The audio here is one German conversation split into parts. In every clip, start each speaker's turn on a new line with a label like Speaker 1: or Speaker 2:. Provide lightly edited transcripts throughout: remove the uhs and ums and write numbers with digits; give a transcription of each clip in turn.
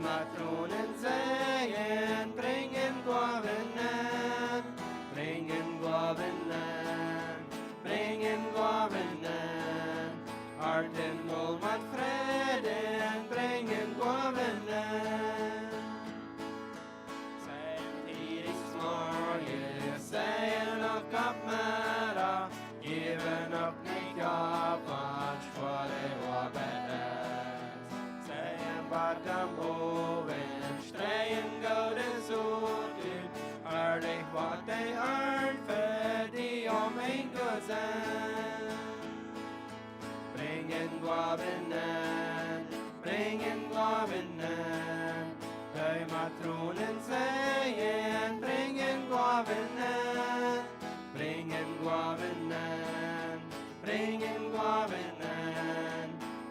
Speaker 1: Matronen sägen, bringen gåvorna, bringen gåvorna, bringen gåvorna. Arten mål mat freden, bringen gåvorna. Samtidig smorge, sägen och uppmära, given och nikapans för det var bäst. Sägen bakom oven, strejen godes ord ut, det vad det för de om en gozen. Bringen gåvorna, bringen gåvorna. De matronen säger, bringen gåvorna, bringen gåvorna, bringen gåvorna.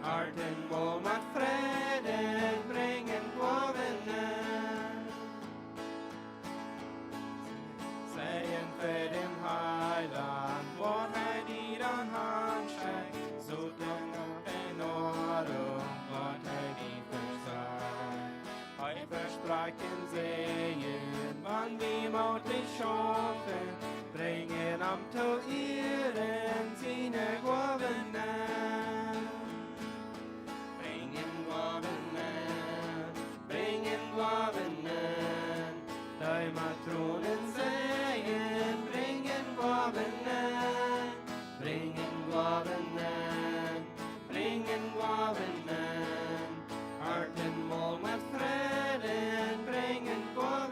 Speaker 1: Arten mål mat freden, bringen gåvorna. Sägen för dem heiland, vad är didan handskär? Så den och den åren, vad är de för sig? Hej verspraken sägen, man vi mot dig schaffen, bringen am till ehren sina gåvorna. Bringen gåvorna, bringen gåvorna. De matronen sägen, bringen gåvorna, bringen gåvorna, bringen gåvorna. Arten mål med freden, bringen gåvorna.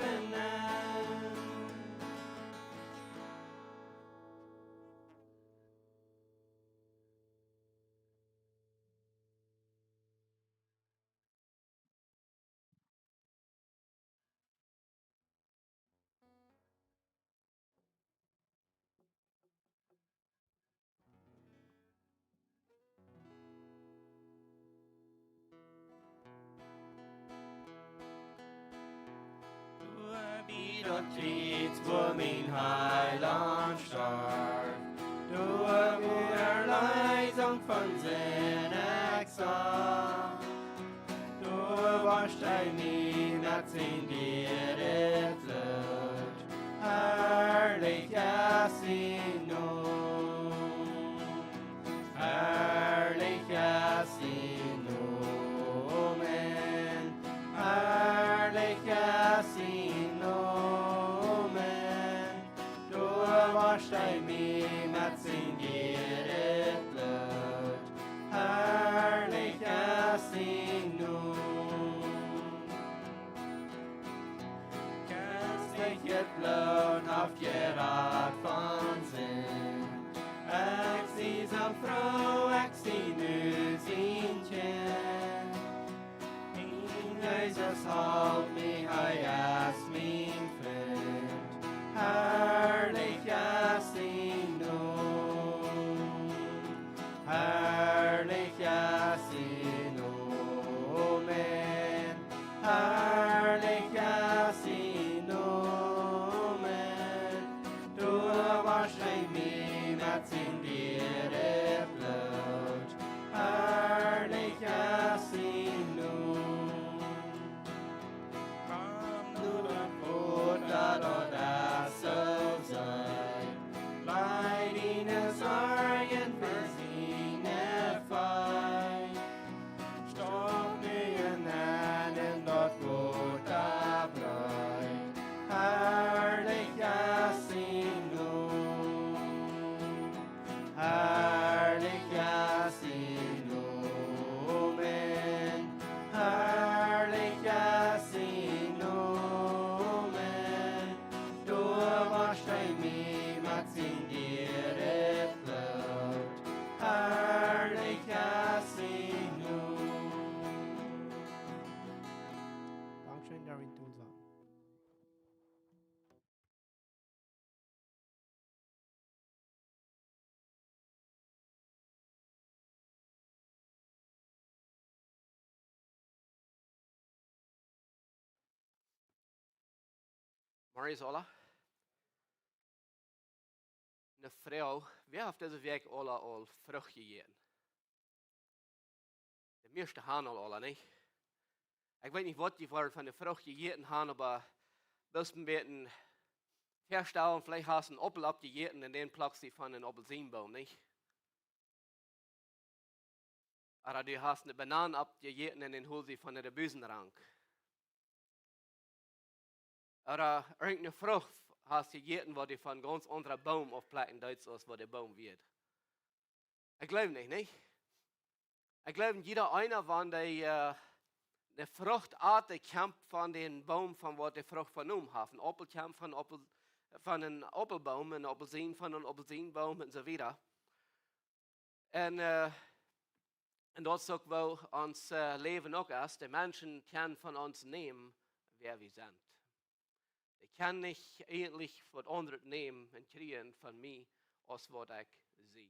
Speaker 1: Du och tritt på min heiland stark. Du vår leisung von sin exam. Du warst ein niemals in dir erfüllt. Herrlich ist sie nun. Herrlich ist sie nun. Herrlich ist sie nun. Du warst ein niemals in dir erfüllt. Herrlich ist sie nun. Köstliches Blut auf ihr Art von Sinn. Ich sie so froh, ich sie nu sin tjen. Jesus, halt mich, ist mein Freund. Herrlich ist sie nun. Herrlich ist sie nun. Herrlich ist sie nun. Du warst ein niemals in dir erfüllt. Herrlich ist sie nun. Komm du Futter oder so sein. Leid ihnen Sorgen für sie Feind. Stopp mir in Händen dort Futter breit. Herrlich ist sie nun. Herrlich ist sie nun. Herrlich ist sie nun. Du warst ein niemals in dir erfüllt. Herrlich ist sie nun.
Speaker 2: Dankeschön, Darwin Tunsan.
Speaker 3: Maurice Ola. Eine Frau, wie auf deze week Ola al vrucht gegeten? De meeste gaan al Ola, niet? Ich weiß nicht, was die von der Frucht gegeten haben, aber bis ein bisschen herstellen, vielleicht hast du einen Apfel abgegeten und den pluckst du von einem Apfelsinenbaum, nicht? Oder du hast eine Banane abgegeten und den holst du von der Büsenrank. Oder irgendeine Frucht hast du gegeten, wo du von ganz anderem Baum aufplatten Deutsch aus, wo der Baum wird. Ich glaube nicht? Ich glaube, jeder einer von der Fruchtart, der kämpft von dem Baum, von wo der Frucht vernommen hat. Ein Apfel kämpft von einem Apfelbaum, ein Apfelsinen von einem Apfelsinenbaum und so weiter. Und das sagt, wo uns Leben auch ist. Die Menschen können von uns nehmen, wer wir sind. Die können nicht eigentlich was anderes nehmen und kriegen von mir, als was ich sehe.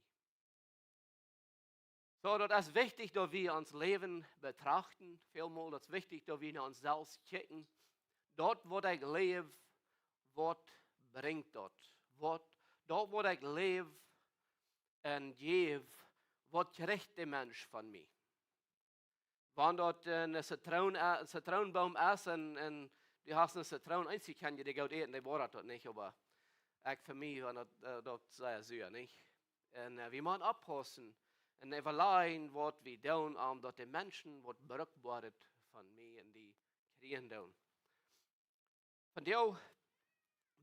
Speaker 3: So, das ist wichtig, dass wir uns Leben betrachten. Vielmal, das ist wichtig, dass wir uns selbst kicken. Dort, wo ich lebe, was bringt dort? Dort, wo ich lebe und gebe, was kriegt der Mensch von mir? Wenn dort ein Zitronenbaum ist und du hast eine Zitrone, einzig kann die gut eten, die braucht das nicht, aber ich für mich war das sehr süß, nicht? Und wir müssen abpassen und überlegen, was wir tun, dass die Menschen, was berückt werden von mir und die kriegen tun. Von dir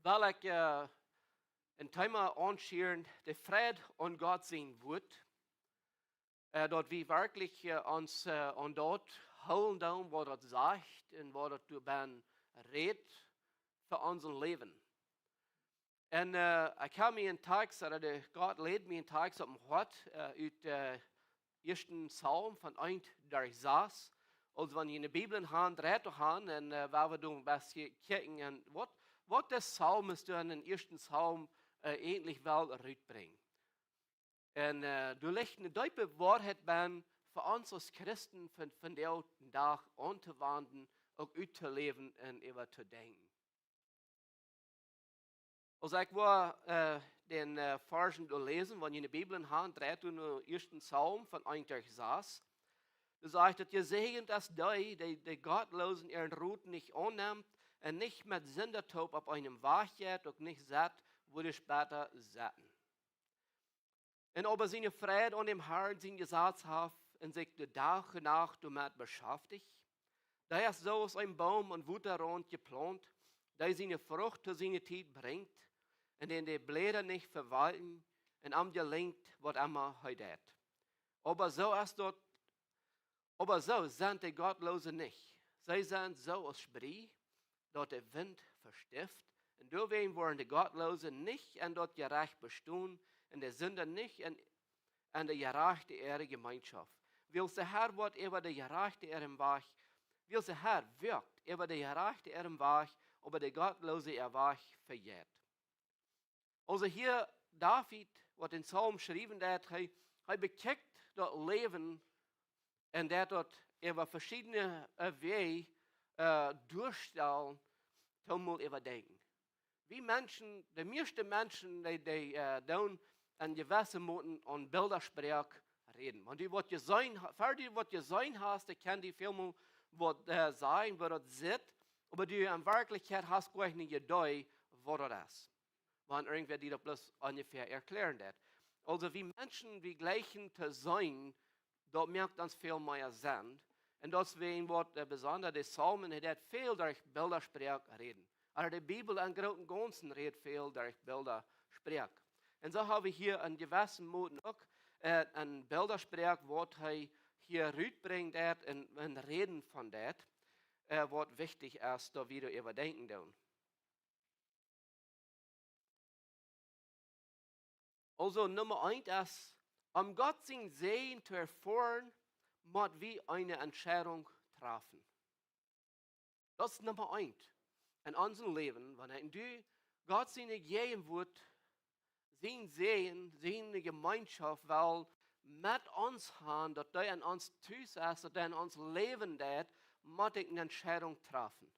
Speaker 3: will ich ein Thema anschauen, der Friede und Gott sein wird. Dort wir wirklich uns an dort holen, wo das sagt und wo das darüber redet für unser Leben. Und ich habe mir einen Tag, oder Gott lädt mir einen Tag auf dem Hort, aus dem ersten Psalm von 1 durch 6. Also wenn ihr eine Bibel in Hand dreht, und wenn wir ein bisschen gucken, was der Psalm ist, in den ersten Psalm ähnlich will rüberbringen. Und du legst eine tiefe Wahrheit bei für uns als Christen, von der Tag anzuwenden, auch auszuleben und über zu denken. Also ich war den Versen lesen, wenn ihr eine Bibel in Hand dreht, in den ersten Psalm von 1 durch 6. Da sagt es, gesegnet ist die Gottlosen ihren Routen nicht annimmt und nicht mit Sündertaub auf einem Weg geht und nicht satt, wo die später satten. Und aber seine Friede und dem Herrn sein Gesetz hat und sich der Tag und Nacht damit beschäftigt. Da ist so aus einem Baum und Wutterrand geplant, der seine Frucht zu seiner Zeit bringt, und den die Blätter nicht verwalten und am gelingt, was immer heute. Aber so sind die Gottlosen nicht. Sie sind so als Spree, dort der Wind verstift, und deswegen wollen die Gottlosen nicht an dort gerecht bestehen, und der Sünder nicht an der gerechte ihre Gemeinschaft. Will der Herr wird über der gerechte ihrem Weg, will der Herr wirkt über der gerechte ihrem Weg, aber der Gottlose ihr Weg verjährt. Also hier David, was den Psalm geschrieben hat, er bekickt das Leben und der dort über verschiedene Wege durchstellen, mal überdenken. Wie Menschen, die meisten Menschen, die dann an gewissen Moten an Bildersprech reden. Und die, was ihr sein hast, die kann die Filme was sein, was das sieht, aber die in Wirklichkeit hast du nicht Idee, was das ist. Wenn irgendwer die das bloß ungefähr erklären wird. Also wie Menschen, wie Gleichen zu sein, dort merkt uns viel mehr Sinn. Und deswegen wird besonders die Psalmen, die hat viel durch Bildersprech reden. Aber die Bibel im Großen und Ganzen redet viel durch Bildersprech. Und so haben wir hier an gewissen Moten auch ein Bildersprech, was er hier rüberbringt und reden von das, was wichtig ist, da wieder überdenken tun. Also Nummer 1 ist, um Gott sein Sehen zu erfahren, muss wir eine Entscheidung treffen. Das ist Nummer 1 in unserem Leben, wenn du Gott seine gehen wird, sein Sehen, seine Gemeinschaft will mit uns haben, dass er an uns tust, dass er in uns leben wird, muss ich eine Entscheidung treffen.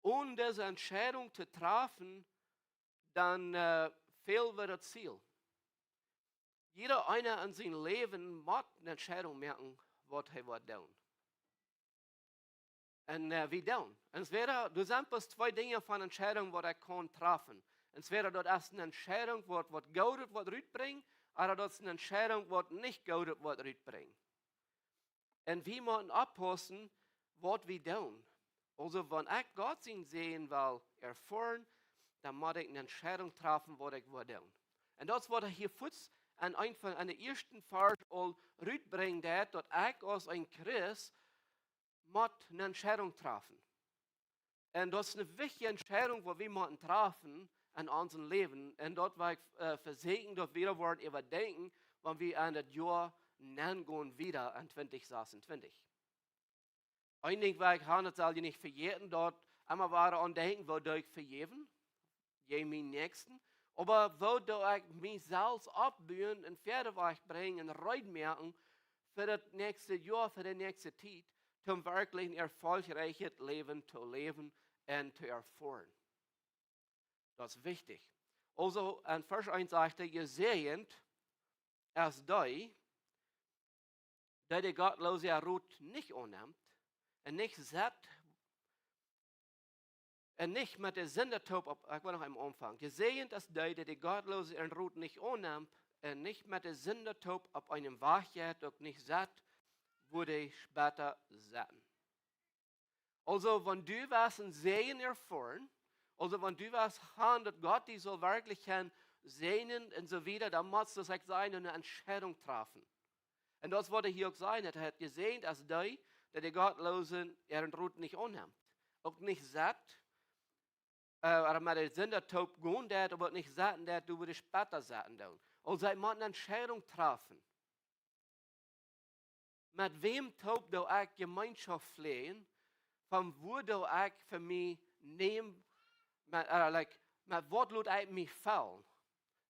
Speaker 3: Um diese Entscheidung zu treffen, dann fehlt wir das Ziel. Jeder einer in seinem Leben muss eine Entscheidung machen, was er wird tun. En wie dan? En es wäre, du simpelst zwei Dinge von Entscheidung, die ich kann treffen. Es wäre dort erst eine Entscheidung, was Gott wird rütbringen, oder dort eine Entscheidung, was nicht Gott wird rütbringen. Und wir müssen abpassen, was wir tun. Also, wenn ich Gott sehen will, erfahren, dann muss ich eine Entscheidung treffen, was ich will tun. Und das, was hier Fuß an der ersten Vers all rütbringen, dass ich als ein Christ muss eine Entscheidung treffen. Und das ist eine wichtige Entscheidung, die wir müssen treffen in unserem Leben. Und dort war ich versehen, dass wir wollen überdenken, wenn wir an das Jahr gehen wieder in 2026. Ein Ding, was ich habe, soll ich nicht verjähren, dort einmal war an denken, wo ich verjähren, je meinen Nächsten, aber wo ich mich selbst abbühen und Pferdeweich bringen und Reutmerken für das nächste Jahr, für die nächste Zeit, um wirklich ein erfolgreiches Leben zu leben und zu erfahren. Das ist wichtig. Also, in Vers 1 sagte, ihr seht, als die gottlose Ruth nicht annimmt und nicht satt und nicht mit der Sündertaub, ich war noch am Anfang, ihr seht, dass die gottlose Ruth nicht annimmt und nicht mit der Sündertaub auf einem Wachjet und nicht satt, würde ich später satten. Also, wenn du was sehen erfahren, also wenn du was haben, dass Gott die so wirklich sehen und so wieder, dann muss das sein und eine Entscheidung treffen. Und das wurde hier auch sein, er hat gesehen, dass die Gottlosen ihren Ruth nicht annimmt. Auch nicht satt, oder mit der Sündertaub gehen, aber nicht satt, du würdest später satten. Also, ich muss eine Entscheidung treffen. Mit wem taub du ich Gemeinschaft pflegen, von wo du ich für mich nehmen, mit was lut ich mich fallen?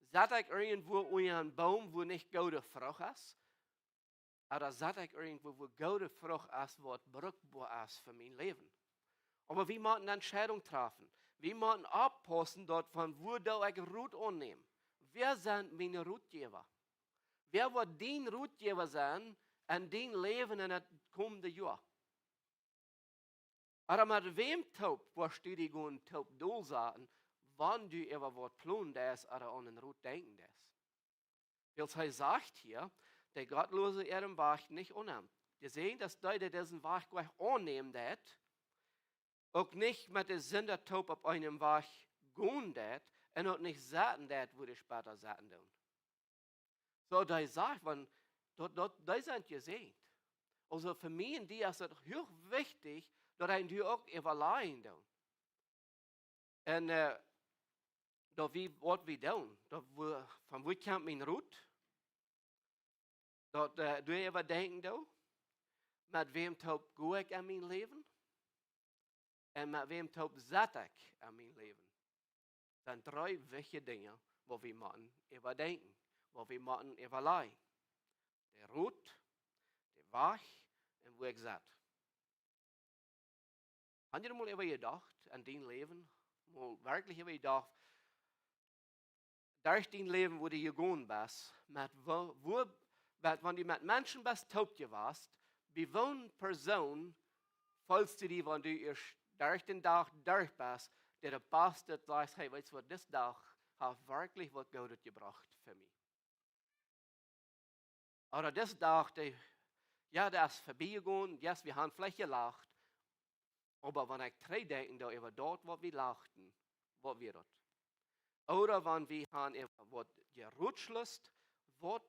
Speaker 3: Zat ich irgendwo unter einem Baum, wo nicht gute Frucht ist? Oder zat ich irgendwo, wo gute Frucht ist, was brauchbar ist für mein Leben? Aber wir müssen eine Entscheidung treffen. Wir müssen abpassen dort, von wo du ich Ruth annehmen. Wer sind meine Rutgeber? Wer wird dein Rutgeber sein in dein Leben in das kommende Jahr? Oder mit wem taub wirst du dich taub durchsagen, wann du über was planen das oder an den Rut denken das? Weil er sagt hier, der Gottlose ihren Wach nicht annimmt. Wir sehen, dass die diesen Wach gleich annehmen, das, auch nicht mit der Sündertaub auf einem Wach gehen, das, und auch nicht sagen, das würde später sagen. So, die sagt, wenn, die sind gesehen. Also für mich und die ist es hoch wichtig, dass ein auch überlegen tun. Und was wir tun, von wo kommt mein Rut? Du überdenken du, mit wem taub gehe ich in mein Leben? Und mit wem taub satt ich in mein Leben? Das sind drei wichtige Dinge, wo wir müssen überdenken, wo wir müssen überlegen. Der Rut, der Wach und wo ich satt. Haben Sie mal über gedacht, an dein Leben, mal wirklich über gedacht, durch dein Leben, wo du gegangen bist, wenn du mit Menschen bist, taub warst, wie welche Person folgst du dir, wenn du erst durch den Tag durch bist, der der Pastor sagt, hey, weißt du was, das Tag hat wirklich was Gutes gebracht für mich. Oder das Tag, der ist vorbeigegangen, ja, wir haben vielleicht gelacht, aber wenn ich drei denken, da über dort, wo wir lachten, was wir dort. Oder wenn wir haben, was gerutscht ist, was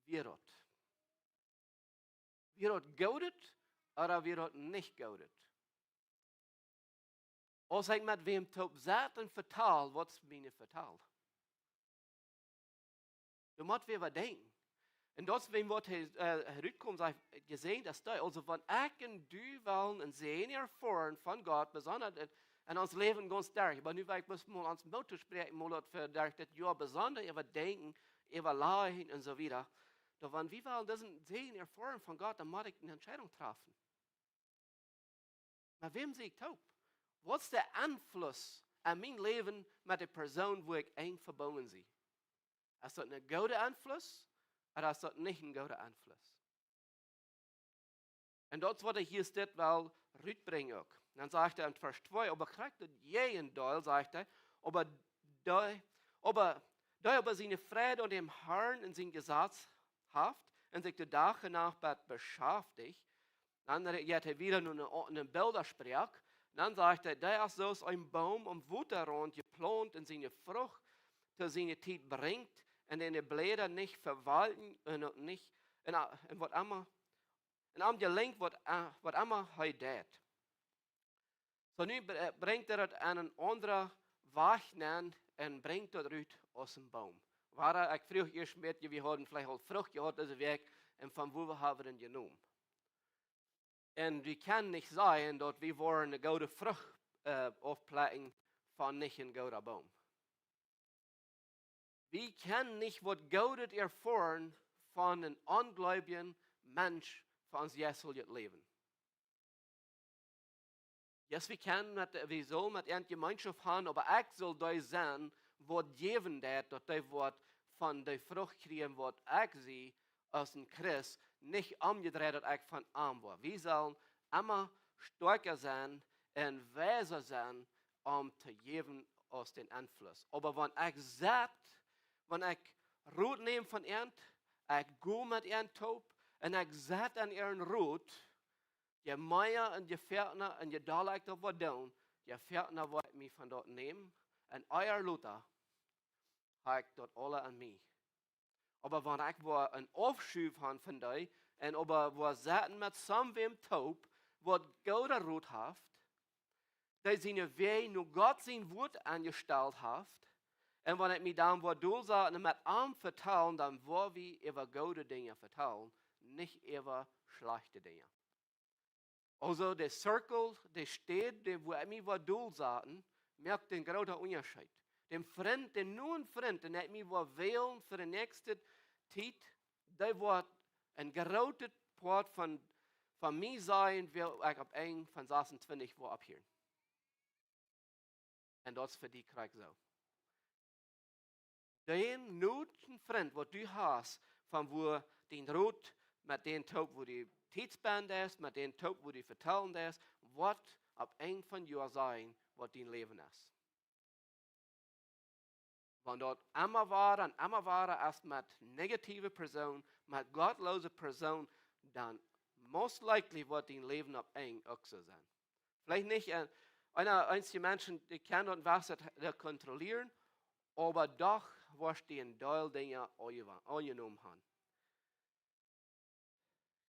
Speaker 3: wir dort. Wir dort gaudet, oder wir dort nicht gaudet. Als ich mit wem taub zat und vertaal, was ist meine vertaal? Du musst wieder überdenken. Und deswegen wird herutkommen, sagt, gesehen, dass da, also wenn ich und du wollen und sehen erfahren von Gott, besonders in uns Leben ganz stark. Aber nur weil ich mal ans Motto sprechen, mal für das Jahr besonders überdenken, überlegen und so weiter. Da wenn wir wollen das sehen erfahren von Gott, dann muss ich eine Entscheidung treffen. Mit wem sehe ich taub? Was ist der Einfluss an mein Leben mit der Person, wo ich eng verbunden bin? Ist das ein guter Einfluss? Oder ist das nicht ein guter Einfluss? En dat wat hier staat wel uitbrengen ook. Dan zegt hij in vers 2, aber krijgt het jeden deel, zegt hij, aber seine Freude und dem Herrn in sein Gesetz haft und sich de Dagen nach beschäftigt, dann hat er wieder eine Bildersprech. Dann sagt er, der ist so ein Baum Wutterrand geplant und seine Frucht zu seiner Zeit bringt und seine Blätter nicht verwalten und nicht, und was immer, und am gelingt, was immer er tut. So nu bringt er het aan een andere weg neer en brengt het uit aus dem Baum. Waar ik vroeg eerst met je, we hadden vielleicht al vrucht gehad deze week en van wo we hebben het genomen. En we kunnen niet zeggen dat we worden een goede vrucht afplanten van niet een goede boom. We kunnen niet wat Godes erfahren van een ongläubigen mens van ons jezelf leven. Yes, we zullen met een gemeenschap gaan, aber ik zal daar zijn wat geven dat die wat van de vrucht krijgen wat ik zie als een Christ, niet omgedreht dat ik van arm word. We zullen immer sterker zijn en wijzer zijn om te geven als den Einfluss. Aber wenn ik roet neem van iemand, ik go met een top en ik zet aan een roet, je meier en je veertner en je dadelijk dat wat doen, je veertner wat mij van dat nemen en eier Luther, heb ik dat alle aan mij. Aber wenn ik wel een afschuif han van die en we zetten met somwem top, wat Gouda roet heeft, die zijn wee nu God zijn woord aangesteld heeft, en wanneer ik mij dan wat doel zaten met arm vertellen, dan wil we over goede dingen vertellen, niet over slechte dingen. Also der Cirkel, der steht, wo ich mich was doel zaten, merkt den großen Unterschied. Den Freund, den neuen Freund, den ich mich was wählen für die nächste Zeit, der wird ein großer Part von mir sein, will ich ab 1 von 26 wo abhören. Und das für die Krieg so. Den neuen Freund, was du hast, von wo den Rot mit den Taub, wo die Tätsband ist, mit den Taub, wo die vertellen ist, was ab 1 von Jahr sein, was dein Leben ist. Wenn dort immer war erst mit negative Person, mit gottlose Person, dann most likely wird dein Leben ab 1 auch so sein. Vielleicht nicht einige Menschen, die können und was kontrollieren, aber doch was die in Teil Dinge angenommen haben.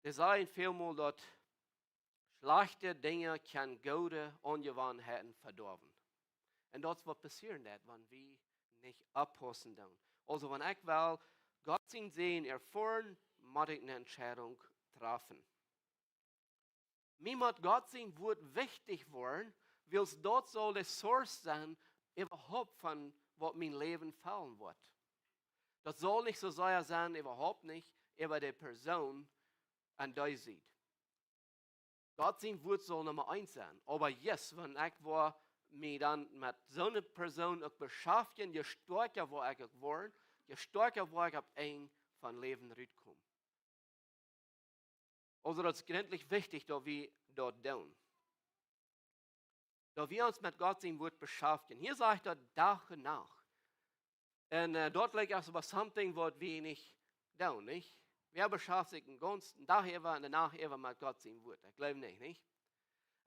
Speaker 3: Wir sagen vielmal, dass schlechte Dinge kann gute Angewohnheiten verdorben. Und das wird passieren, wenn wir nicht abpassen tun. Also wenn ich will, Gott sehen erfahren, muss ich eine Entscheidung treffen. Mir muss Gott sehen, wird wichtig worden, weil es dort soll die Source sein, überhaupt von was mein Leben fallen wird. Das soll nicht so sein, überhaupt nicht, über die Person, an die sieht. Gott sein Wort soll Nummer 1 sein. Aber yes, wenn ich mich dann mit so einer Person auch beschäftigen, je stärker war ich geworden, je stärker war ich ab ein von Leben rauskomme. Also das ist gründlich wichtig, dass wir dort tun. Dass wir uns mit Gott sein Wort beschäftigen. Hier sagt er Tag und Nacht. Und dort liegt also something, was wir nicht tun, nicht? Wir beschäftigen den ganzen Tag über und danach über mit Gott sein Wort. Ich glaube nicht?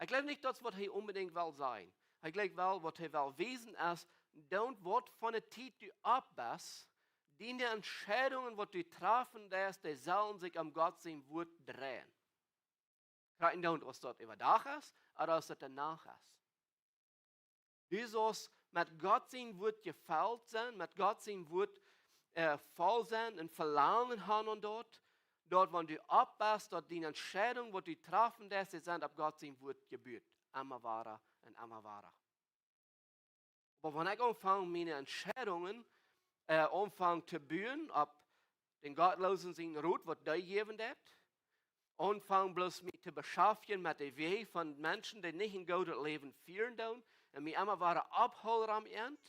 Speaker 3: Ich glaube nicht, dass was er unbedingt will sein. Ich glaube, was er will wissen ist, don't what von der Zeit du abbist, die Entscheidungen, die du treffen lässt, die sollen sich am Gott sein Wort drehen. Gerade nicht, was dort überdach ist, oder was dort danach ist. Du sollst mit Gott sein Wort gefällt sein, mit Gott sein Wort voll sein und verlangen haben und dort, wenn du abbist, dort die Entscheidung, die du treffen lässt, die sind ab Gott sein Wort gebührt. Immer wahrer und immer wahrer. Aber wenn ich anfange, meine Entscheidungen anfange zu bühen, ab den Gottlosen sein Rot, was die geben wird, anfange bloß mich zu beschäftigen mit der Wege von Menschen, die nicht in Gottes Leben führen tun, und mich immer wahrer abholen am Ende,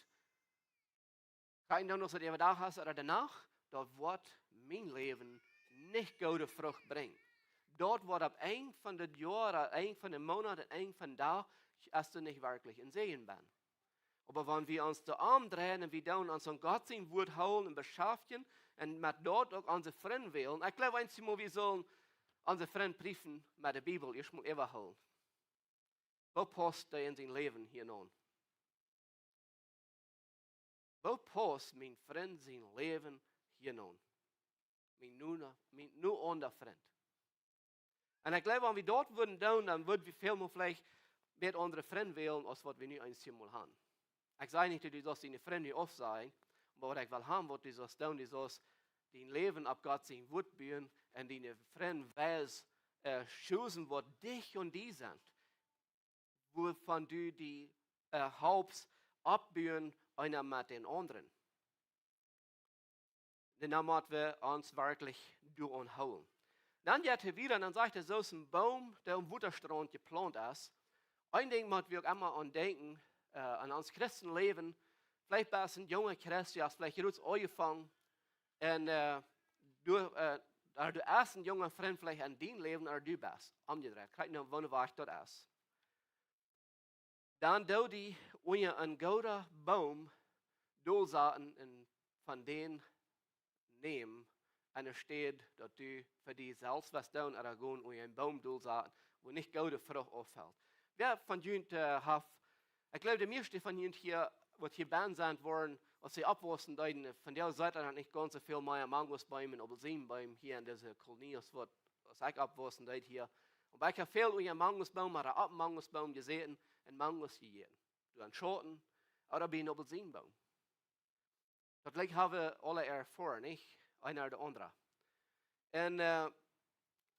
Speaker 3: kann ich dann noch so die da hast oder danach, dort wird mein Leben nicht gute Frucht bringen. dort wird ab ein von den Jahren, ein von den Monaten, ein von da, hast du nicht wirklich in Sehen bin. Aber wenn wir uns den Arm drehen und wir dann uns an Gott sein Wort holen und beschäftigen und mit dort auch unsere Freunde wählen, ich glaube einmal, wir sollen unsere Freunde briefen mit der Bibel, ich muss immer holen. Wo passt der in sein Leben hier nun? Wo passt mein Freund sein Leben hier nun? Mein nur unser Freund. Und ich glaube, wenn wir dort würden tun, dann würden wir viel mehr vielleicht mit unseren Freunden wählen, als was wir nu einmal haben. Ich sage nicht, dass du das deine Freunde oft sagen, aber was ich will haben, was du das tun, du sollst dein Leben ab Gott sein Wort bühen und deine Freunde weiß, schützen, was dich und die sind. Wovon du die Haupt abbühen, einer mit den anderen. Denn dann müssen wir uns wirklich holen. Dann geht er wieder und dann sagt er, so ist ein Baum, der am Wutterstrand geplant ist. Ein Ding müssen wir auch immer an denken, an uns Christenleben. Vielleicht bist du ein junger Christ, du hast vielleicht jetzt angefangen. Und du hast ein junger Freund vielleicht an dein Leben, oder du bist. Umgedreht. Kijk nou, wanneer waar dat is. Dan doe die, wanneer een gouden boom doelzaten en van den nemen, en er steht, dat du für die selbst was tun, oder gewoon wanneer een boom doelzaten, wo nicht gouden vrucht auffällt. Wer von jullie ich glaube, die meeste von jullie hier, wat hier band zijn worden, als sie abwursten, von der Seite hat nicht ganz so viel mehr Mangosbäume und Apfelsinenbäume hier in dieser Kolonie, als ich abwursten hier. Und ich habe viel über Mangosbaum oder ab Mangosbaum gesehen und Mangos gegeben. Du einen Schoten oder bei einem Apfelsinenbaum. Das gleich haben alle erfahren, nicht? Einer oder andere. Und,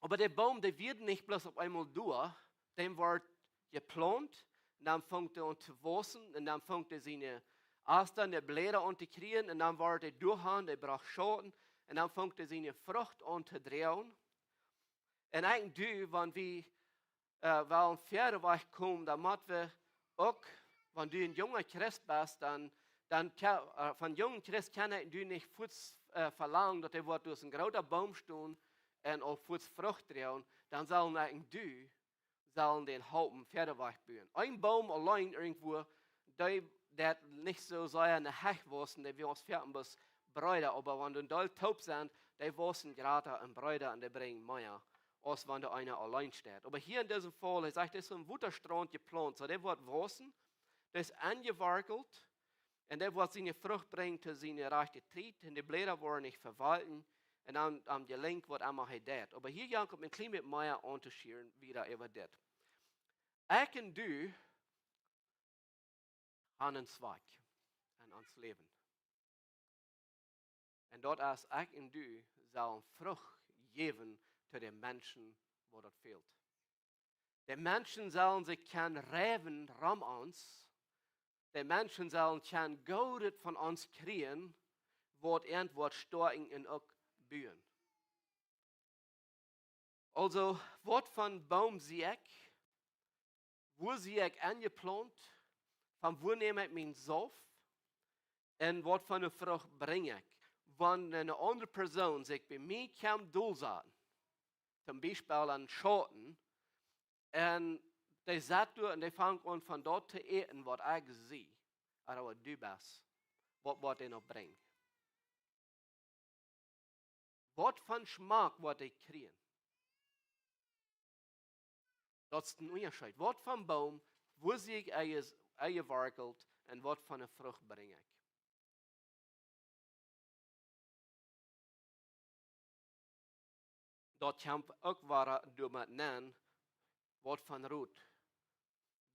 Speaker 3: aber der Baum, der wird nicht bloß auf einmal durch, der wird geplant, und dann fängt er an zu wachsen, und dann fängt er seine Astern, der Blätter an zu kriegen, und dann wird er durchhauen, der braucht Schoten, und dann fängt er seine Frucht an zu drehen. Und eigentlich, wenn wir wollen Pferdeweg kommen, dann müssen wir auch, wenn du ein junger Christ bist, dann von jungen Christ kann du nicht kurz verlangen, dass er durch einen großen Baum stehen und auf kurz Frucht drehen, dann sollen eigentlich sollen den Haupt Pferdeweg bauen. Ein Baum allein irgendwo, der nicht so sehr eine Hecht wachsen, der wir uns fertig bis Bräuter, aber wenn du da taub sind, die wachsen gerade ein Bräuter und die bringen mehr, als wenn da einer allein steht. Aber hier in diesem Fall, er sagt, das ist ein Wutterstrand geplant, so der wird wachsen, der ist angewerkelt und der wird seine Frucht bringen zu seiner rechten Zeit und die Blätter wollen nicht verwalten und dann am Gelenk wird einmal das. Aber hier kommt ein klein bisschen mehr unterschieden, wieder über das. Ich und du haben einen Zweig in uns Leben. Und dort ist ich und du sollen Frucht geben zu den Menschen, wo das fehlt. Die Menschen sollen sich kein Reben rum uns. Die Menschen sollen kein Gold von uns kriegen, wo irgendwo storchen und auch bühen. Also, was von Baum sehe ich? Wo sehe ich angeplant? Von wo nehme ich meinen Saft? Und was für eine Frucht bringe ich? Wenn eine andere Person sich bei mir durchsetzt, zum Beispiel an Schoten, und die sagt und die fangen an von dort zu essen, was ich sehe, oder was du bist, was die noch bringen. Was für einen Geschmack wird ich kriegen? Das ist ein Unterschied. Was für ein Baum, wo sehe ich eingewerkelt und was für eine Frucht bringe ich? Dat kan ook waar door met nennen, wat van roet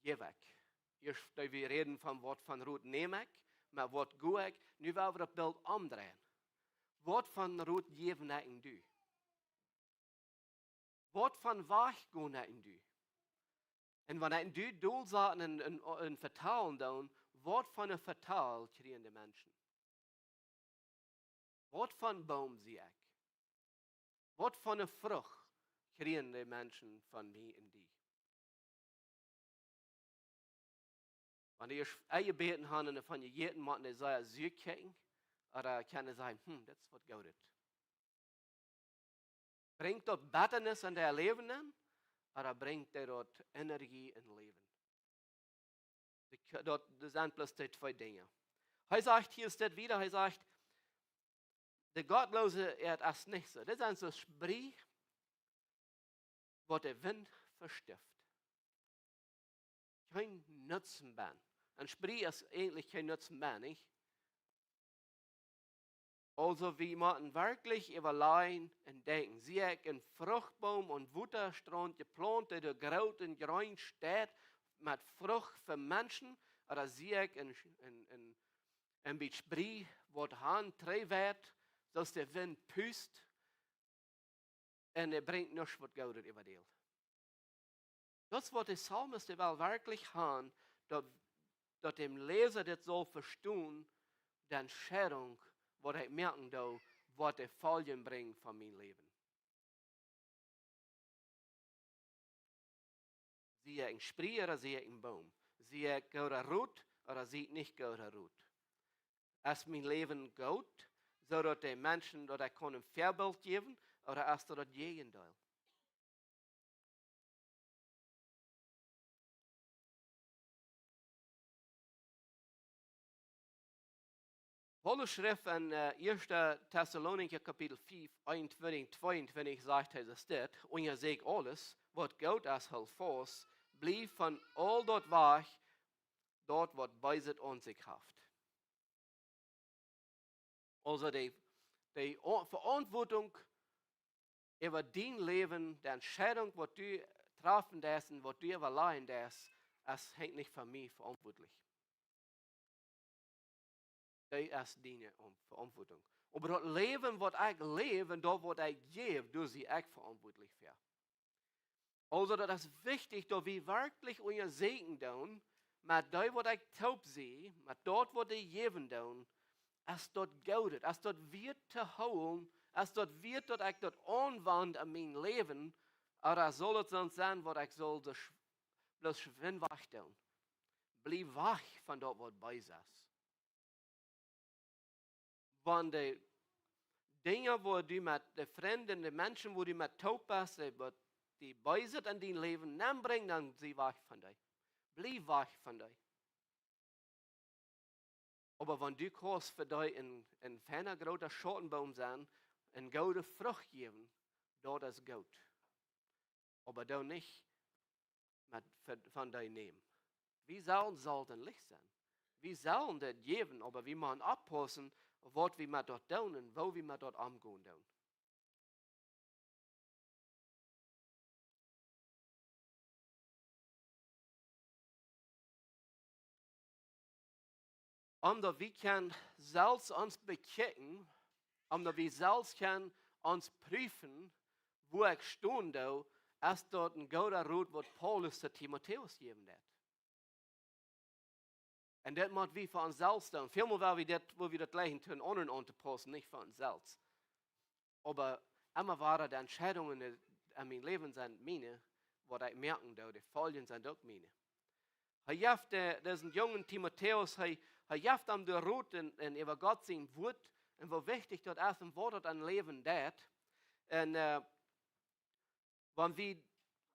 Speaker 3: geef ik. Eerst dat we reden van wat van roet neem ik, maar wat goe ik, nu willen we dat beeld omdraaien. Wat van roet geef ik in du? Wat van weg gaan ik in du? En wanneer ik du doelzaten en vertalen doen, wat van een vertaal krijgen de mensen? Wat van boom zie ik? Wat voor een vrucht krijgen de mensen van mij en die? Wanneer je eigen beten hebben en van je eten moet je zeggen, zuur kijken, of kan je zeggen, dat is wat goed is. Bringt dort Bitternis in der Leben an, oder bringt er dort Energie in Leben? Das sind bloß die zwei Dinge. Er sagt, hier steht wieder, er sagt, der Gottlose, er hat es nicht so. Das ist so Sprich, wo der Wind verstifft. Kein Nutzen ben. Ein Sprich ist eigentlich kein Nutzen ben, nicht? Also wir müssen wirklich überlegen und denken. Sie hat einen Fruchtbaum und Wutterstrand geplant, der groß und grün steht, mit Frucht für Menschen. Oder sie hat ein Sprich, wo die Hand dreh wird, dass der Wind pust und er bringt nichts, was Gott über die Welt. Das, was der Psalmist wirklich haben, dass dem Leser das soll verstehen, die Entscheidung, was ich merken soll, was die Folgen bringt von meinem Leben. Sie ein Spree oder sie ein Baum. Sie gute Rut oder sie nicht gute Rut. Ist mein Leben gut, so dass die Menschen dort ein Vorbild geben, oder ist das Gegenteil? Paulus schrift in 1. Thessalonicher Kapitel 5, 21, 22 sagt er das dit, und ihr seht alles, was Gott als Hilfos, blieb von all dort wach, dort was beiset uns sich haft. Also die Verantwortung über dein Leben, die Entscheidung, was du treffen darfst und was du überleihen darfst, das hängt nicht von mir verantwortlich. Das ist deine Verantwortung. Aber das Leben, was ich lebe, und das, was ich gebe, du sie auch verantwortlich für. Also, das ist wichtig, dass wir wirklich unser Segen tun, mit dem, was ich taub sehe, mit dort, was ich geben tun, als dort gaudet, als dort wird zu holen, als dort wird, dass ich dort anwende an mein Leben, oder soll es sonst sein, was ich soll, bloß schwinn wach tun. Bleib wach von dort, was bei ist. Von den Dingen, wo du mit den Freunden, den Menschen, wo du mit taub bist, die bei sind in dein Leben, dann bring dann sie wach von dir. Bleib wach von dir. Aber wenn du kannst für dich ein feiner, großer Schattenbaum sein, eine gute Frucht geben, dort ist gut. Aber da nicht von dir nehmen. Wir sollten Licht sein. Wir sollen das geben, aber wir müssen abpassen, was wir mit dort tun und wo wir mit dort umgehen tun. Omdat wir können selbst uns bekicken, omdat wir selbst können uns prüfen, wo ich stehe, da, ist dort ein guter Rat, was Paulus zu Timotheus geben hat. Und das muss wir für uns selbst tun. Vielmehr, weil wir das gleiche tun, anderen anzupassen, nicht für uns selbst. Aber immer waren die Entscheidungen in meinem Leben sind meine, was ich merken, die Folgen sind auch meine. Diesen jungen Timotheus, er jaft am der Rot und über Gott sein Wort, und wo wichtig dort ist, und wo dort ein Leben dat. Und wenn wir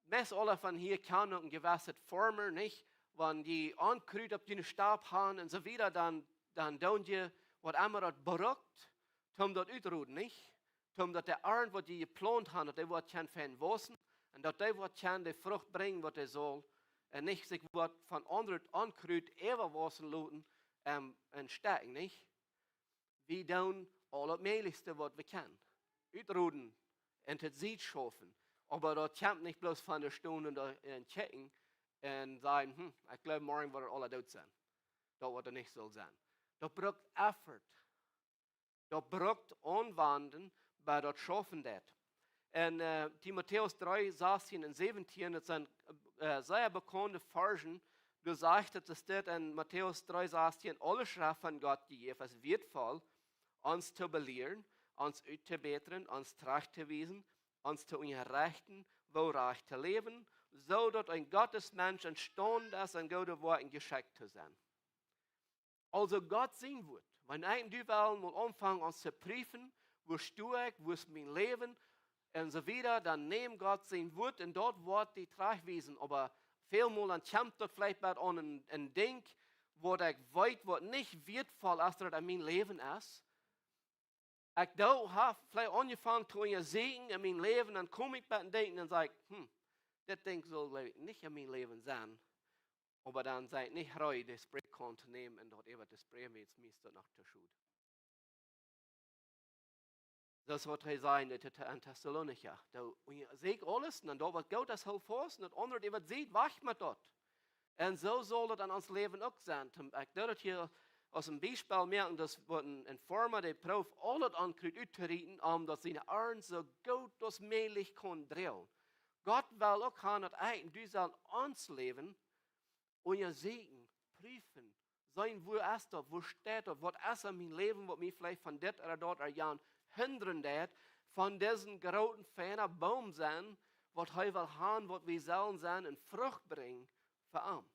Speaker 3: meist alle von hier kennen und gewässert Former, nicht? Wenn die ankrüht auf den Stab haben und so wieder, dann tun die, was immer dort beruckt, um dort utruden, nicht? Um dort der Arend, was die geplant haben, dass der wird kein Fan wissen, und dass der wird kein die Frucht bringen, was er soll, und nicht sich wird von anderen ankrüht, ever wissen lassen, und stärken, nicht? Wir tun alles Möglichste, was wir können. Utruden und das Sieg schaffen. Aber das kommt nicht bloß von der Stunde und checken und sagen, ich glaube, morgen wird alle tot sein. Das wird nicht so sein. Das braucht Effort. Das braucht Anwenden, bei das Schaffen das. In Timotheus 3, 16 und 17, das sind sehr bekannte Versen, du sagst, dass es steht in Matthäus 3, 16, alle Schrift von Gott gegeben, es wird voll, uns zu belehren, uns auszubessern, uns Recht zu wiesen, uns zu unterrichten, wo recht zu leben, so dass ein Gottesmensch entstanden ist, ein guter Wort geschickt zu sein. Also Gott sehen wird, wenn ein du mal anfangen, uns zu prüfen, wo stehe ich, wo ist mein Leben, und so wieder, dann nehmen Gott sein Wort und dort wird die Tragweisen, aber vielmal dann kämpft dort vielleicht bei ein Ding, wo ich weiß, was nicht wertvoll ist, dass in mein Leben ist. Ich habe vielleicht angefangen zu sehen in mein Leben, dann komme ich bei und denke und sage, das Ding soll nicht in mein Leben sein. Aber dann seid nicht reu, das Brot zu nehmen und dort eben das Brot mit mir nach der Schule. Das wird er sein in Thessalonika. Da seht alles, und da wird Gott das halt vor, und das andere, die wird sieht, wacht man dort. Und so soll es an uns Leben auch sein. Ich würde hier aus dem Beispiel merken, dass ein Former, der Prof, alles ankriegt, auszurichten, dass seine Arme so gut als möglich kann drehen. Gott will auch haben, dass du sollst uns leben und ihr Segen prüfen. Sein, wo ist das, wo steht das, was ist in meinem Leben, was mich vielleicht von dort oder dort Jahren hindern wird, von diesen großen, feinen Baum sein, was er will haben, was wir sollen sein und Frucht bringen für ihn.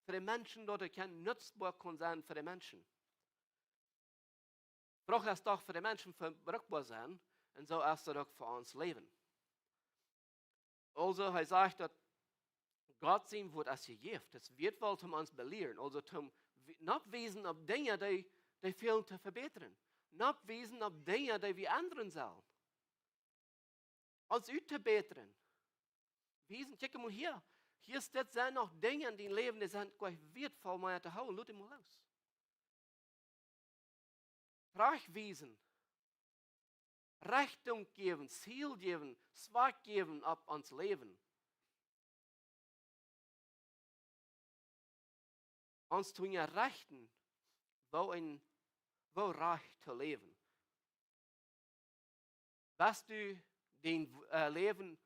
Speaker 3: Für die Menschen, dort kann nutzbar sein für die Menschen. Frucht ist doch für die Menschen verbrauchbar sein, und so ist es auch für uns Leben. Also, er sagt, dass Gott sehen wird, als er gibt. Das wird wohl zum uns belehren. Also, zum nachweisen auf Dinge, die fehlen zu verbessern. Nachweisen auf Dinge, die wir anderen sollen. Uns zu bessern. Wiesen, check mal hier. Hier sind noch Dinge in deinem Leben, die sind gleich wertvoll, mal zu hauen. Lass mal los. Tragweisen. Richtung geben, Ziel geben, Zweck geben auf uns Leben. Uns tun ja rechten, wo recht zu leben. Was du dein Leben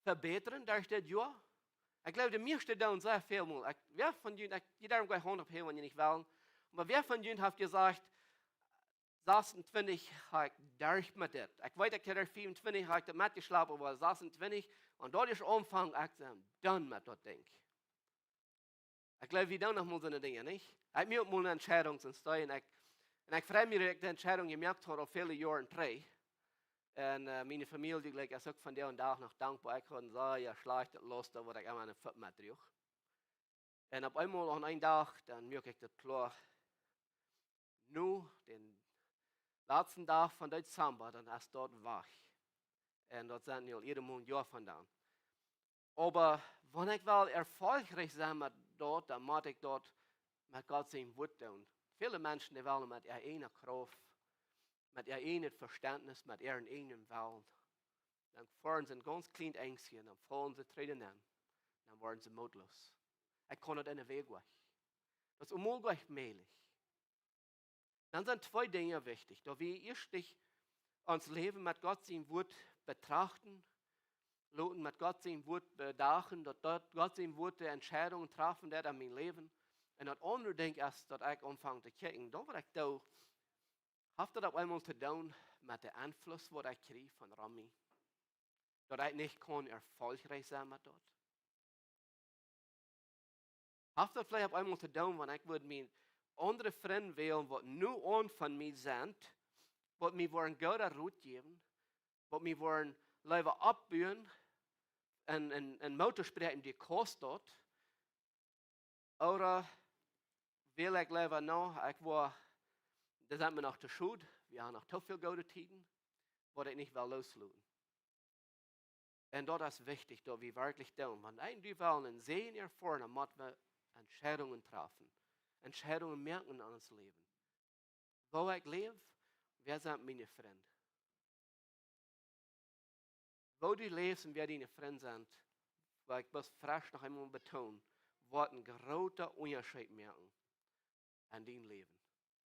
Speaker 3: verbessern durch das Jahr? Ich glaube, die meisten da sehr viel mal. Wer von Ihnen, ich darf gleich Hand abheben, wenn ihr nicht wollen, aber wer von Ihnen hat gesagt, 26 habe ich durch mit das. Ich weiß, ich habe 24 habe ich das mitgeschlafen, aber 26 und dort ist Anfang, ich dann mit das Ding. Ich glaube, wir tun noch mal so eine Dinge, nicht? Ich habe mir auch mal eine Entscheidung zu stehen. Und ich freue mich, dass ich die Entscheidung gemacht habe, auf viele Jahre drei. Und meine Familie, die ist auch von der und da noch dankbar. Ich konnte sagen, ja, schlecht los, da wurde ich immer eine Foot mit durch. Und auf einmal an einem Tag, dann merke ich das klar. Nur den letzten Tag von Dezember, dann ist dort wach. Und dort sind wir jeden Monat Jahr von da. Aber wenn ich will erfolgreich sein mit dort, dann muss ich dort mit Gott sein Wort tun. Viele Menschen, die wollen mit ihrer eigenen Kraft, mit ihrem eigenen Verständnis, mit ihrem eigenen Willen. Dann fahren sie ein ganz kleines Ängstchen, dann fallen sie treten an. Dann werden sie mutlos. Ich kann nicht in den Weg gehen. Das ist unmöglich möglich. Dann sind zwei Dinge wichtig. Da wir erstens uns Leben mit Gott sein Wort betrachten, mit Gott sein Wort bedachen, dass Gott sein Wort die Entscheidungen treffen wird in meinem Leben. Und das andere Ding ist, dass ich anfange zu kicken. Da war ich da, hat das einmal zu tun mit dem Einfluss, den ich kriege von Rami. Dass ich nicht erfolgreich sein mit dort. Hat das vielleicht einmal zu tun, wenn ich mir andere Freunde wählen, die nur an von mir sind, die mir wollen gute Ruhe geben, die mir wollen lieber abbauen, ein Motorsprechen, die kostet. Oder will ich lieber noch, da sind wir noch zu schuld, wir haben noch zu viel gute Tiden, wo ich nicht loslassen. Und das ist wichtig, dass wir wirklich tun. Wenn wir wollen sehen hier vorne, müssen wir Entscheidungen treffen. Entscheidungen merken in unserem Leben. Wo ich lebe, wer sind meine Freunde? Wo du lebst und wer deine Freunde sind, weil ich das frisch noch einmal betonen, wird ein großer Unterschied merken an deinem Leben.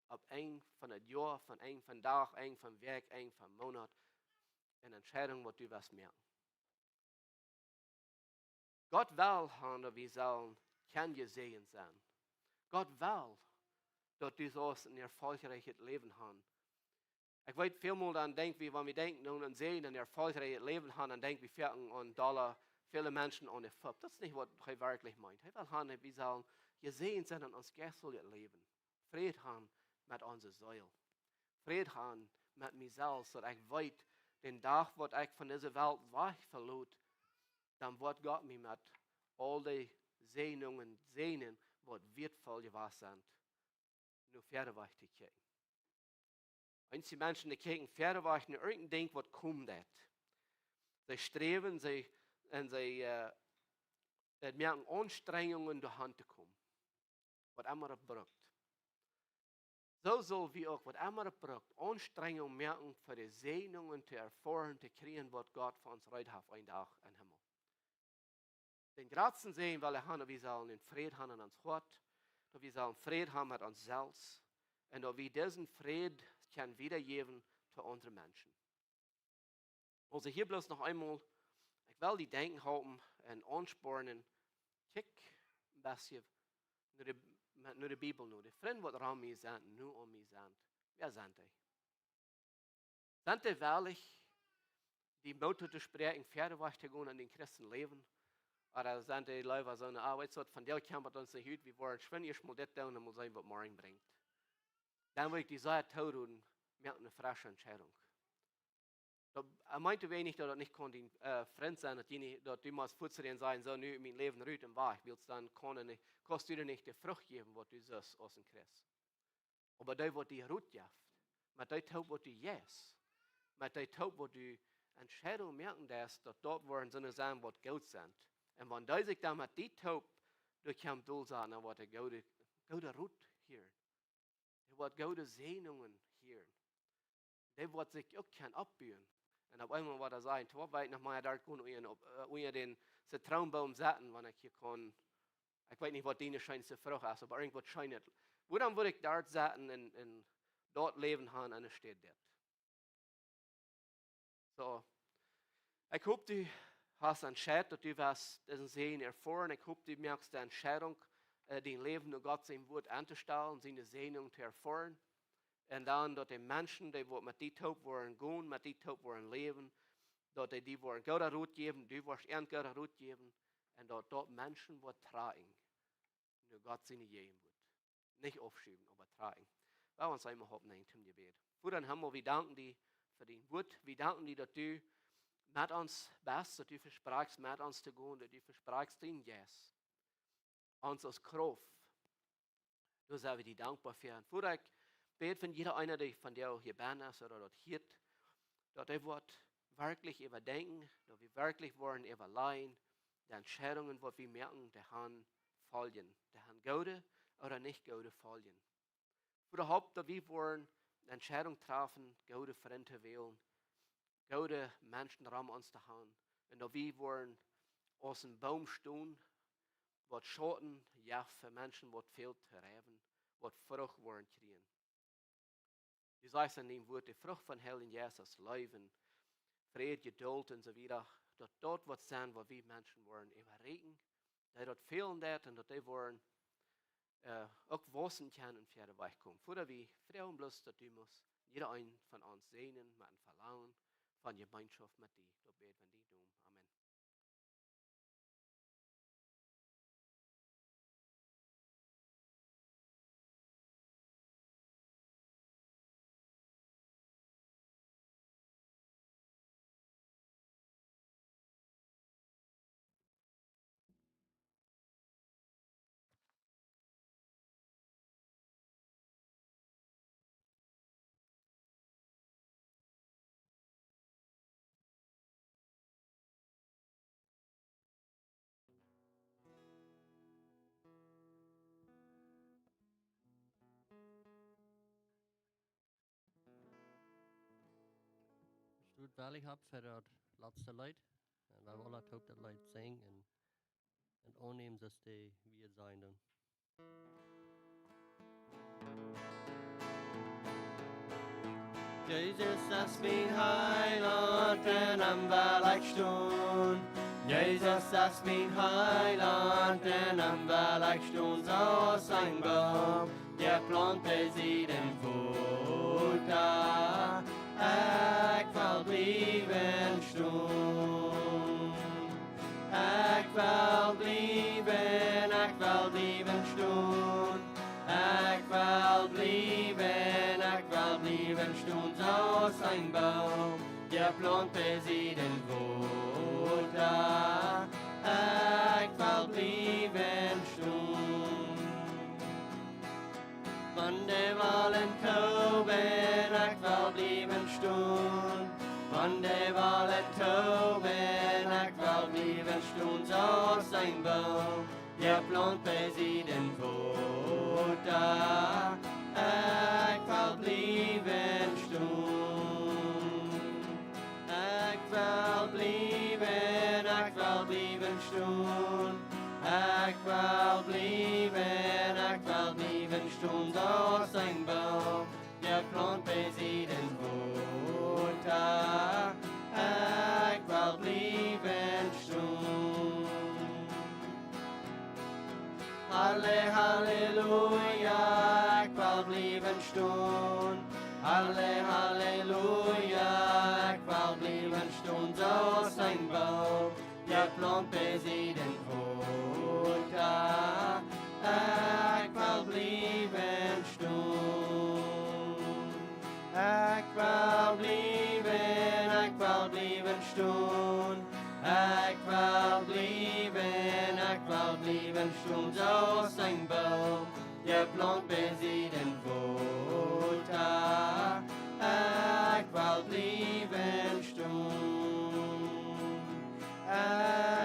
Speaker 3: Ob ein von der Jahr, von ein von Tag, ein von Werk, ein von Monat, eine Entscheidung, was du was merken. Gott will haben, dass wir sollen, kann gesehen sein. Gott will, dass du so ein erfolgreiches Leben haben. Ich weiß vielmal dann denken wir, wenn wir denken und sehen ein erfolgreiches Leben haben, dann denken wir vierten an Dollar, viele Menschen ohne Fupp. Das ist nicht, was er wirklich meint. Er will haben, wir sollen gesehen sein in uns geistliches Leben. Frieden haben mit unserer Säule. Frieden haben mit mir selbst, dass ich weiß, den Tag, wo ich von dieser Welt wegverlot, dann wird Gott mich mit all den Sehnungen sehnen, was wertvoll gewesen sind. Nur verder zu kicken. Einige Menschen, die kicken verder weg, nur irgendein Ding, was kommt. Sie streben, sie merken Anstrengungen, durch Hand zu kommen. Was immer es braucht. So soll wir auch, was immer es braucht, Anstrengungen merken, für die Sehnungen zu erfahren, zu kriegen, was Gott für uns reit hat, einen Tag im Himmel. Den Gratzen sehen, weil wir sollen in Frieden haben an uns Gott, dass wir sollen Frieden haben mit uns selbst, und dass wir diesen Frieden können wiedergeben zu anderen Menschen. Also hier bloß noch einmal, ich will die Denken haben und anspornen, kick ein bisschen nur die Bibel nur. Die Freunde, die an mir sind, nur an mir sind. Wer sind die? Sind die wirklich die Motto zu sprechen, Pferdeweg zu gehen an den Christen leben? Oder sind die Leute so eine Arbeitsort, von der kämpft uns nicht gut, wir wollen schwimmen, ich mal das tun und mal sehen, was morgen bringt. Dann will ich die Sache tun und merke eine frische Entscheidung. Er meinte wenig, dass er nicht konnte Freund sein, dass die mal putzen sein, so, nu, mein Leben ruht im Weg, willst dann kannst du dir nicht die Frucht geben, was du sollst aus dem Christ. Aber da, was die ruht gibt, mit der Taub, was du yes, mit der Taub, was du Entscheidungen merken, dass dort wollen Sinne sein, was gut sind. Und wenn da sich dann mit die Taub durch die Dul sagen, dann wird er gute Ruht hier. Er wird gute Sehnungen hier. Der wird sich auch kein abbühen. Und auf einmal wird er sagen, ich weiß noch mal, da kann ich den Zitronenbaum setzen, wenn ich hier kann. Ich weiß nicht, was die scheinste Frucht ist, aber irgendwas scheint. Wo dann würde ich dort setzen und dort leben haben, und es steht dort. So, ich hoffe, du hast einen Entscheid, dass du was diesen Sehen erfahren. Ich hoffe, du merkst die Entscheidung, dein Leben nur Gott sein Wort anzustellen, seine Sehnung zu erfahren. Und dann, dass die Menschen, die mit die Taub wollen gehen, mit die Taub wollen leben, dass die wollen Gott Rut geben, du wirst ihnen Gott Rut geben, und dass dort Menschen wird tragen, nur Gott seine geben wird. Nicht aufschieben, aber tragen. Wir uns einmal hoffen, ein zum Gebet. Vater im Himmel, wir danken dir für dein Wort. Wir danken dir, dass du mit uns bist, dass du versprachst, mit uns zu gehen, dass du versprachst, dein Yes. Uns als Kraft. Du sind wir dir dankbar für. Und Vater, ich bete von jeder einer, der von dir hier bin ist oder dort hört, dass er wird wirklich überdenken, dass wir wirklich wollen überleihen, die Entscheidungen, die wir merken, die haben folgen. Die haben gute oder nicht gute folgen. Vater, hofft, dass wir wollen eine Entscheidung treffen, gute Freunde wählen, gute Menschen um uns zu haben. Und dass wir wollen aus dem Baum stehen, was Schatten, ja, für Menschen, was fehlt, zu reiben, was Frucht wollen kriegen. Du sagst in dem Wort, die Frucht von Heiligen Jesus, Leben, Friede, Geduld und so weiter, dass dort was sein, wo wir Menschen wollen überreden, dass dort fehlen wird und dass die wollen auch wissen können und für Weg kommen. Vater, wir freuen bloß, dass du musst jeder einen von uns sehnen, mit einem Verlangen von Gemeinschaft mit dir. Da beten wir dir um. Amen.
Speaker 4: Slut wel ik heb voor het laatste lied. En we willen het ook dat lied zingen en aannemen zoals die wie het zijn dan. Jezus is mijn heiland en hem wil ik stoen. Jezus is mijn heiland en hem wil ik stoen. Zoals een boom, die plant is in voeten. Ik wil blijven stoen. Ik wil blijven stoen. Ik wil blijven stoen. Zoals zijn boom. Je plant president water. Ik wil blijven staan. Van de wallen toben, ik wil blijven staan. Van de wallen toben, ik wil blijven staan. Zoals een boom. Je plant president water. Ik wil blijven staan. Ik wil blijven staan. Ik wil blijven staan. Zoals een boom. Je plant president water. Ik wil blijven staan. Halleluja, ik wil blijven staan. Halleluja, ik wil blijven staan. Zoals een boom. Je plant president water. Ik wil blijven staan. Ik wil blijven staan. Ik wil blijven staan. Zoals een boom. Je plant president water. Ik wil blijven staan.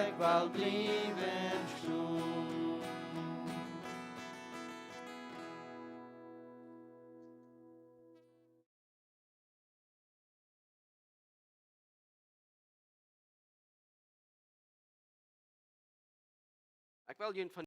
Speaker 4: Ik wil blijven staan.
Speaker 3: Ik wil jullie van